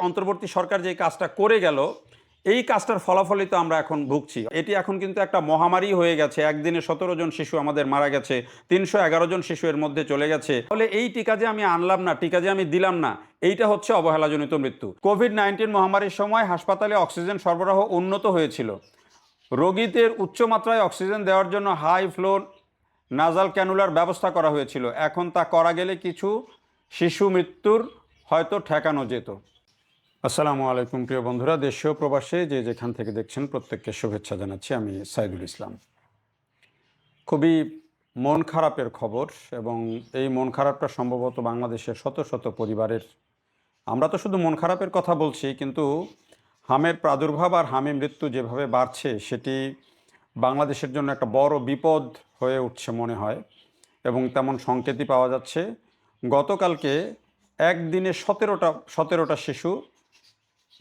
অন্তর্বর্তী সরকার যে কাজটা করে গেল, এই কাজটার ফলাফলই তো আমরা এখন ভুগছি। এটি এখন কিন্তু একটা মহামারী হয়ে গেছে। একদিনে 17 জন শিশু আমাদের মারা গেছে, 311 জন শিশু এর মধ্যে চলে গেছে। ফলে এই টিকা যে আমি আনলাম না, টিকা যে আমি দিলাম না, এইটা হচ্ছে অবহেলাজনিত মৃত্যু। কোভিড-19 মহামারীর সময় হাসপাতালে অক্সিজেন সরবরাহ উন্নত হয়েছিল। রোগীদের উচ্চমাত্রায় অক্সিজেন দেওয়ার জন্য হাই ফ্লো নাজাল ক্যানুলার ব্যবস্থা করা হয়েছিল। এখন তা করা গেলে কিছু শিশু মৃত্যুর হয়তো ঠেকানো যেত। আসসালামু আলাইকুম প্রিয় বন্ধুরা, দেশীয় প্রবাসে যে যেখান থেকে দেখছেন প্রত্যেককে শুভেচ্ছা জানাচ্ছি। আমি সাইদুল ইসলাম। খুবই মন খারাপের খবর, এবং এই মন খারাপটা সম্ভবত বাংলাদেশের শত শত পরিবারের। আমরা তো শুধু মন খারাপের কথা বলছি, কিন্তু হামের প্রাদুর্ভাব আর হামে মৃত্যু যেভাবে বাড়ছে, সেটি বাংলাদেশের জন্য একটা বড় বিপদ হয়ে উঠছে মনে হয়, এবং তেমন সংকেতই পাওয়া যাচ্ছে। গতকালকে একদিনে 17টা শিশু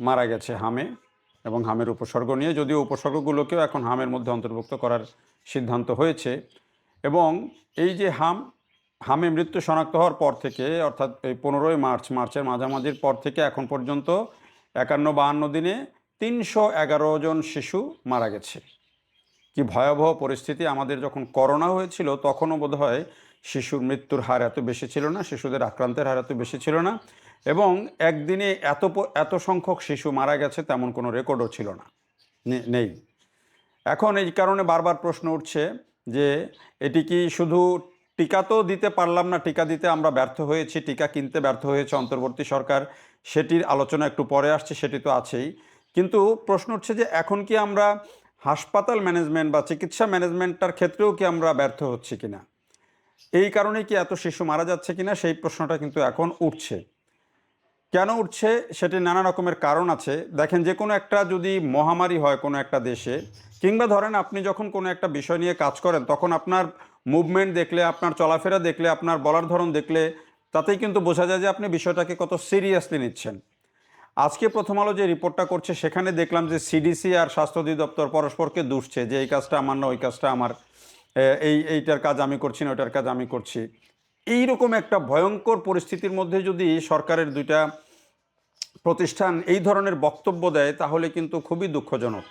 মারা গেছে হামে এবং হামের উপসর্গ নিয়ে, যদিও উপসর্গগুলোকেও এখন হামের মধ্যে অন্তর্ভুক্ত করার সিদ্ধান্ত হয়েছে। এবং এই যে হামে মৃত্যু শনাক্ত হওয়ার পর থেকে, অর্থাৎ এই 15ই মার্চের মাঝামাঝির পর থেকে এখন পর্যন্ত 51-52 দিনে 311 জন শিশু মারা গেছে। কি ভয়াবহ পরিস্থিতি! আমাদের যখন করোনা হয়েছিল তখনও বোধহয় শিশুর মৃত্যুর হার এত বেশি ছিল না, শিশুদের আক্রান্তের হার এত বেশি ছিল না, এবং একদিনে এত সংখ্যক শিশু মারা গেছে তেমন কোনো রেকর্ডও ছিল না, নেই। এখন এই কারণে বারবার প্রশ্ন উঠছে যে এটি কি শুধু টিকা তো দিতে পারলাম না, টিকা দিতে আমরা ব্যর্থ হয়েছি, টিকা কিনতে ব্যর্থ হয়েছে অন্তর্বর্তী সরকার, সেটির আলোচনা একটু পরে আসছে, সেটি তো আছেই। কিন্তু প্রশ্ন উঠছে যে এখন কি আমরা হাসপাতাল ম্যানেজমেন্ট বা চিকিৎসা ম্যানেজমেন্টটার ক্ষেত্রেও কি আমরা ব্যর্থ হচ্ছি কিনা, এই কারণে কি এত শিশু মারা যাচ্ছে কিনা, সেই প্রশ্নটা কিন্তু এখন উঠছে। কেন উঠছে সেটির নানা রকমের কারণ আছে। দেখেন, যে কোনো একটা যদি মহামারী হয় কোনো একটা দেশে, কিংবা ধরেন আপনি যখন কোনো একটা বিষয় নিয়ে কাজ করেন, তখন আপনার মুভমেন্ট দেখলে, আপনার চলাফেরা দেখলে, আপনার বলার ধরন দেখলে, তাতেই কিন্তু বোঝা যায় যে আপনি বিষয়টাকে কত সিরিয়াসলি নিচ্ছেন। আজকে প্রথম আলো যে রিপোর্টটা করছে, সেখানে দেখলাম যে সিডিসি আর স্বাস্থ্য অধিদপ্তর পরস্পরকে দুষছে যে এই কাজটা আমার না, ওই কাজটা আমার, এইটার কাজ আমি করছি না, ওইটার কাজ আমি করছি। এইরকম একটা ভয়ঙ্কর পরিস্থিতির মধ্যে যদি সরকারের দুইটা প্রতিষ্ঠান এই ধরনের বক্তব্য দেয়, তাহলে কিন্তু খুবই দুঃখজনক।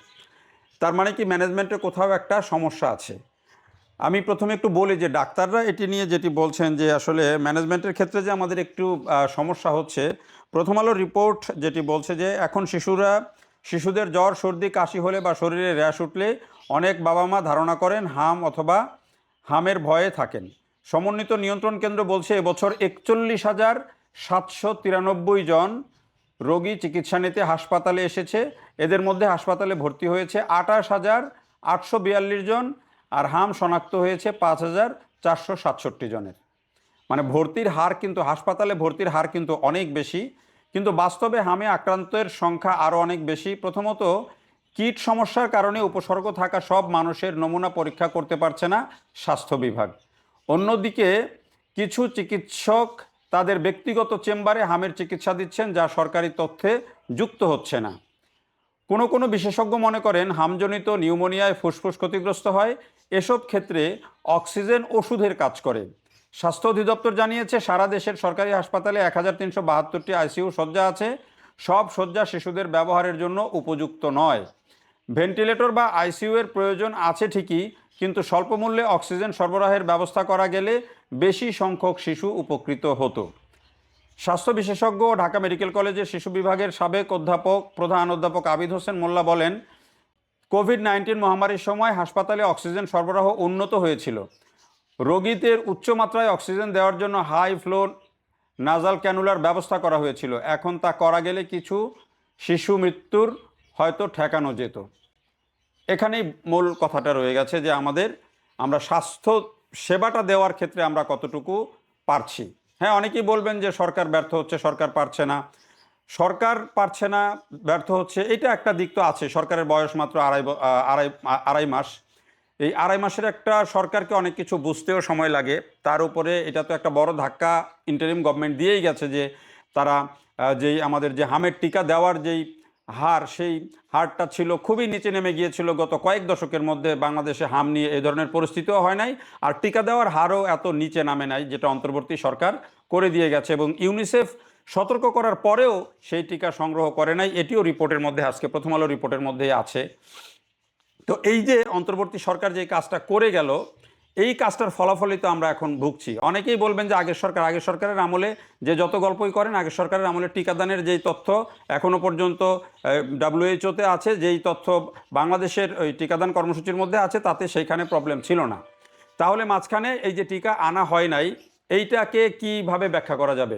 তার মানে কি ম্যানেজমেন্টে কোথাও একটা সমস্যা আছে। আমি প্রথমে একটু বলি যে ডাক্তাররা এটি নিয়ে যেটি বলছেন যে আসলে ম্যানেজমেন্টের ক্ষেত্রে যে আমাদের একটু সমস্যা হচ্ছে। প্রথম আলো রিপোর্ট যেটি বলছে যে এখন শিশুদের জ্বর, সর্দি, কাশি হলে বা শরীরে র্যাশ উঠলে অনেক বাবা মা ধারণা করেন হাম অথবা হামের ভয়ে থাকেন। সমন্বিত নিয়ন্ত্রণ কেন্দ্র বলছে এবছর 41,793 জন রোগী চিকিৎসা নিতে হাসপাতালে এসেছে। এদের মধ্যে হাসপাতালে ভর্তি হয়েছে 28,842 জন, আর হাম শনাক্ত হয়েছে 5,467 জনের। মানে ভর্তির হার কিন্তু, হাসপাতালে ভর্তির হার কিন্তু অনেক বেশি, কিন্তু বাস্তবে হামে আক্রান্তের সংখ্যা আরও অনেক বেশি। প্রথমত, কিট সমস্যার কারণে উপসর্গ থাকা সব মানুষের নমুনা পরীক্ষা করতে পারছে না স্বাস্থ্য বিভাগ। অন্যদিকে কিছু চিকিৎসক তাদের ব্যক্তিগত চেম্বারে হামের চিকিৎসা দিচ্ছেন, যা সরকারি তথ্যে যুক্ত হচ্ছে না। কোনো বিশেষজ্ঞ মনে করেন হামজনিত নিউমোনিয়ায় ফুসফুস ক্ষতিগ্রস্ত হয়, এসব ক্ষেত্রে অক্সিজেন ওষুধের কাজ করে। স্বাস্থ্য অধিদপ্তর জানিয়েছে সারা দেশের সরকারি হাসপাতালে 1,372টি আইসিইউ শয্যা আছে। সব শয্যা শিশুদের ব্যবহারের জন্য উপযুক্ত নয়। ভেন্টিলেটর বা আইসিইউ এর প্রয়োজন আছে ঠিকই, কিন্তু স্বল্পমূল্যে অক্সিজেন সরবরাহের ব্যবস্থা করা গেলে বেশি সংখ্যক শিশু উপকৃত হতো। স্বাস্থ্য বিশেষজ্ঞ ও ঢাকা মেডিকেল কলেজের শিশু বিভাগের সাবেক প্রধান অধ্যাপক আবিদ হোসেন মোল্লা বলেন, কোভিড-19 মহামারীর সময় হাসপাতালে অক্সিজেন সরবরাহ উন্নত হয়েছিল। রোগীদের উচ্চমাত্রায় অক্সিজেন দেওয়ার জন্য হাই ফ্লো নাজাল ক্যানুলার ব্যবস্থা করা হয়েছিল। এখন তা করা গেলে কিছু শিশু মৃত্যুর হয়তো ঠেকানো যেত। এখানেই মূল কথাটা রয়ে গেছে যে আমরা স্বাস্থ্য সেবাটা দেওয়ার ক্ষেত্রে আমরা কতটুকু পারছি। হ্যাঁ, অনেকেই বলবেন যে সরকার ব্যর্থ হচ্ছে, সরকার পারছে না, ব্যর্থ হচ্ছে। এটা একটা দিক তো আছে। সরকারের বয়স মাত্র আড়াই মাস। এই আড়াই মাসের একটা সরকারকে অনেক কিছু বুঝতেও সময় লাগে। তার উপরে এটা তো একটা বড় ধাক্কা ইন্টারিম গভর্নমেন্ট দিয়েই গেছে যে তারা যেই আমাদের যে হামের টিকা দেওয়ার যেই হার, সেই হারটা ছিল খুবই নিচে নেমে গিয়েছিল। গত কয়েক দশকের মধ্যে বাংলাদেশে হাম নিয়ে এই ধরনের পরিস্থিতিও হয় নাই, আর টিকা দেওয়ার হারও এত নিচে নামে নাই, যেটা অন্তর্বর্তী সরকার করে দিয়ে গেছে। এবং ইউনিসেফ সতর্ক করার পরেও সেই টিকা সংগ্রহ করে নাই, এটিও রিপোর্টের মধ্যে, আজকে প্রথম আলো রিপোর্টের মধ্যেই আছে। তো এই যে অন্তর্বর্তী সরকার যে কাজটা করে গেল, এই কাজটার ফলাফলই তো আমরা এখন ভুগছি। অনেকেই বলবেন যে আগের সরকারের আমলে যে যত গল্পই করেন, আগের সরকারের আমলে টিকাদানের যেই তথ্য এখনও পর্যন্ত WHO-তে আছে, যেই তথ্য বাংলাদেশের ওই টিকাদান কর্মসূচির মধ্যে আছে, তাতে সেইখানে প্রবলেম ছিল না। তাহলে মাঝখানে এই যে টিকা আনা হয় নাই, এইটাকে কিভাবে ব্যাখ্যা করা যাবে?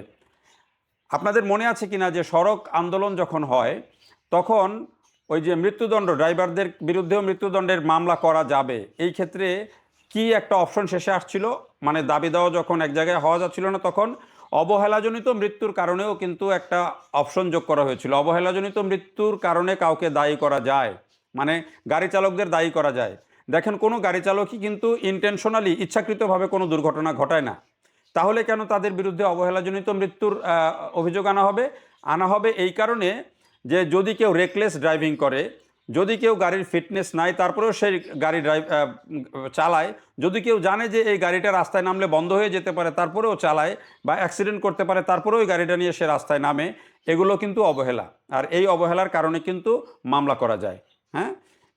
আপনাদের মনে আছে কিনা যে সড়ক আন্দোলন যখন হয় তখন ওই যে মৃত্যুদণ্ড, ড্রাইভারদের বিরুদ্ধেও মৃত্যুদণ্ডের মামলা করা যাবে, এই ক্ষেত্রে কি একটা অপশন শেষে আসছিল, মানে দাবি দেওয়া যখন এক জায়গায় হওয়া যাচ্ছিল না, তখন অবহেলাজনিত মৃত্যুর কারণেও কিন্তু একটা অপশন যোগ করা হয়েছিল। অবহেলাজনিত মৃত্যুর কারণে কাউকে দায়ী করা যায়, মানে গাড়ি চালকদের দায়ী করা যায়। দেখেন, কোনো গাড়ি চালকই কিন্তু ইন্টেনশনালি, ইচ্ছাকৃতভাবে কোনো দুর্ঘটনা ঘটায় না। তাহলে কেন তাদের বিরুদ্ধে অবহেলাজনিত মৃত্যুর অভিযোগ আনা হবে এই কারণে যে যদি কেউ রেকলেস ড্রাইভিং করে, যদি কেউ গাড়ির ফিটনেস নাই তারপরেও সেই গাড়ি চালায়, যদি কেউ জানে যে এই গাড়িটা রাস্তায় নামলে বন্ধ হয়ে যেতে পারে তারপরেও চালায়, বা অ্যাক্সিডেন্ট করতে পারে তারপরেও ওই গাড়িটা নিয়ে সে রাস্তায় নামে, এগুলো কিন্তু অবহেলা। আর এই অবহেলার কারণে কিন্তু মামলা করা যায়। হ্যাঁ,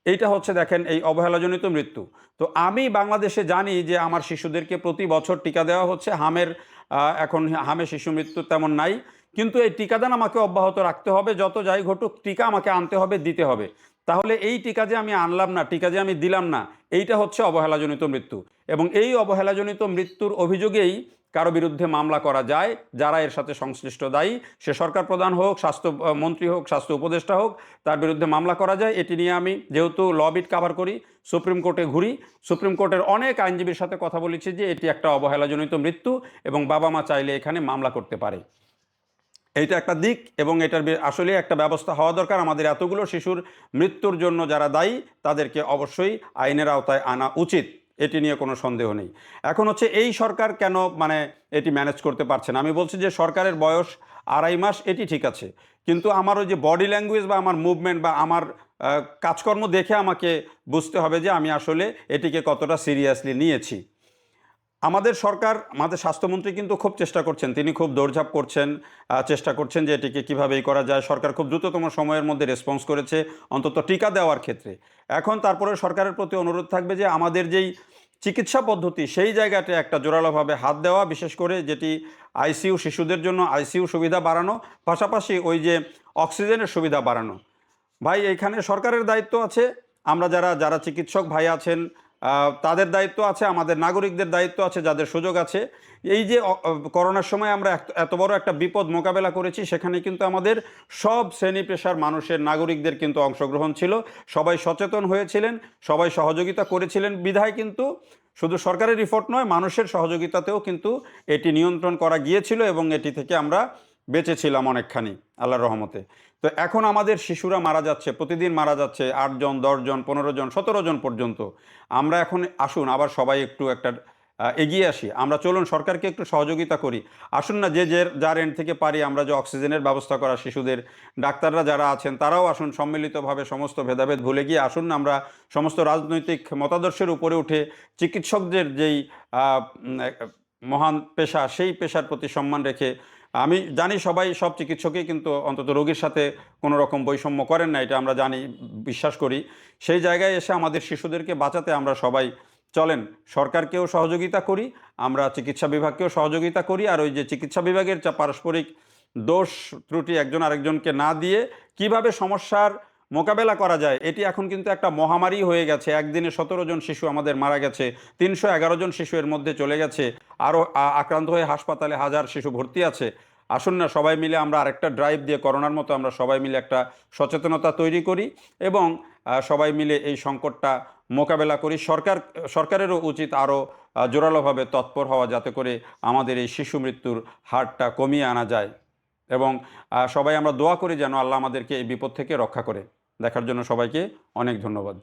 এইটা হচ্ছে দেখেন এই অবহেলাজনিত মৃত্যু। তো আমি বাংলাদেশে জানি যে আমার শিশুদেরকে প্রতি বছর টিকা দেওয়া হচ্ছে। এখন হামে শিশু মৃত্যু তেমন নাই, কিন্তু এই টিকাদান আমাকে অব্যাহত রাখতে হবে। যত যাই ঘটুক, টিকা আমাকে আনতে হবে, দিতে হবে। তাহলে এই টিকা যে আমি আনলাম না, টিকা যে আমি দিলাম না, এইটা হচ্ছে অবহেলাজনিত মৃত্যু। এবং এই অবহেলাজনিত মৃত্যুর অভিযোগেই কারো বিরুদ্ধে মামলা করা যায়, যারা এর সাথে সংশ্লিষ্ট দায়ী, সে সরকার প্রধান হোক, স্বাস্থ্যমন্ত্রী হোক, স্বাস্থ্য উপদেষ্টা হোক, তার বিরুদ্ধে মামলা করা যায়। এটি নিয়ে আমি যেহেতু লবিট কাভার করি, সুপ্রিম কোর্টে ঘুরি, সুপ্রিম কোর্টের অনেক আইনজীবীর সাথে কথা বলেছি যে এটি একটা অবহেলাজনিত মৃত্যু এবং বাবা মা চাইলে এখানে মামলা করতে পারে। এইটা একটা দিক, এবং এটার আসলে একটা ব্যবস্থা হওয়া দরকার। আমাদের এতগুলো শিশুর মৃত্যুর জন্য যারা দায়ী তাদেরকে অবশ্যই আইনের আওতায় আনা উচিত, এটি নিয়ে কোনো সন্দেহ নেই। এখন হচ্ছে এই সরকার কেন এটি ম্যানেজ করতে পারছে না? আমি বলছি যে সরকারের বয়স 2.5 মাস, এটি ঠিক আছে, কিন্তু আমার ওই যে বডি ল্যাঙ্গুয়েজ বা আমার মুভমেন্ট বা আমার কাজকর্ম দেখে আমাকে বুঝতে হবে যে আমি আসলে এটিকে কতটা সিরিয়াসলি নিয়েছি। আমাদের সরকার, আমাদের স্বাস্থ্যমন্ত্রী কিন্তু খুব চেষ্টা করছেন, তিনি খুব দৌড়ঝাঁপ করছেন, চেষ্টা করছেন যে এটিকে কীভাবেই করা যায়। সরকার খুব দ্রুততম সময়ের মধ্যে রেসপন্স করেছে অন্তত টিকা দেওয়ার ক্ষেত্রে। এখন তারপরে সরকারের প্রতি অনুরোধ থাকবে যে আমাদের যেই চিকিৎসা পদ্ধতি, সেই জায়গাতে একটা জোরালোভাবে হাত দেওয়া, বিশেষ করে যেটি আইসিইউ, শিশুদের জন্য আইসিইউ সুবিধা বাড়ানো, পাশাপাশি ওই যে অক্সিজেনের সুবিধা বাড়ানো। ভাই, এইখানে সরকারের দায়িত্ব আছে, আমরা যারা চিকিৎসক ভাই আছেন তাদের দায়িত্ব আছে, আমাদের নাগরিকদের দায়িত্ব আছে, যাদের সুযোগ আছে। এই যে করোনার সময় আমরা এত বড় একটা বিপদ মোকাবেলা করেছি, সেখানে কিন্তু আমাদের সব শ্রেণী পেশার মানুষের, নাগরিকদের কিন্তু অংশগ্রহণ ছিল। সবাই সচেতন হয়েছিলেন, সবাই সহযোগিতা করেছিলেন, বিধায় কিন্তু শুধু সরকারের রিপোর্ট নয়, মানুষের সহযোগিতাতেও কিন্তু এটি নিয়ন্ত্রণ করা গিয়েছিল এবং এটি থেকে আমরা বেঁচেছিলাম অনেকখানি আল্লাহর রহমতে। তো এখন আমাদের শিশুরা মারা যাচ্ছে, প্রতিদিন মারা যাচ্ছে 8 জন, 10 জন, 15 জন, 17 জন পর্যন্ত। আমরা এখন আসুন আবার সবাই একটু একটা এগিয়ে আসি, আমরা চলুন সরকারকে একটু সহযোগিতা করি। আসুন না, যার এন্ড থেকে পারি আমরা যে অক্সিজেনের ব্যবস্থা করা, শিশুদের, ডাক্তাররা যারা আছেন তারাও আসুন, সম্মিলিতভাবে সমস্ত ভেদাভেদ ভুলে গিয়ে আসুন না আমরা সমস্ত রাজনৈতিক মতাদর্শের উপরে উঠে চিকিৎসকদের যেই মহান পেশা, সেই পেশার প্রতি সম্মান রেখে, আমি জানি সব চিকিৎসকই কিন্তু অন্তত রোগীর সাথে কোনো রকম বৈষম্য করেন না, এটা আমরা জানি, বিশ্বাস করি। সেই জায়গায় এসে আমাদের শিশুদেরকে বাঁচাতে আমরা সবাই চলেন সরকারকেও সহযোগিতা করি, আমরা চিকিৎসা বিভাগকেও সহযোগিতা করি। আর ওই যে চিকিৎসা বিভাগের পারস্পরিক দোষ ত্রুটি একজন আরেকজনকে না দিয়ে কিভাবে সমস্যার মোকাবেলা করা যায়, এটি এখন কিন্তু একটা মহামারী হয়ে গেছে। একদিনে 17 জন শিশু আমাদের মারা গেছে, 311 জন শিশু এর মধ্যে চলে গেছে, আরও আক্রান্ত হয়ে হাসপাতালে হাজার শিশু ভর্তি আছে। আসুন না সবাই মিলে আমরা আরেকটা ড্রাইভ দিয়ে, করোনার মতো আমরা সবাই মিলে একটা সচেতনতা তৈরি করি এবং সবাই মিলে এই সংকটটা মোকাবেলা করি। সরকারেরও উচিত আরও জোরালোভাবে তৎপর হওয়া, যাতে করে আমাদের এই শিশু মৃত্যুর হারটা কমিয়ে আনা যায়। এবং সবাই আমরা দোয়া করি যেন আল্লাহ আমাদেরকে এই বিপদ থেকে রক্ষা করে। দেখার জন্য সবাইকে অনেক ধন্যবাদ।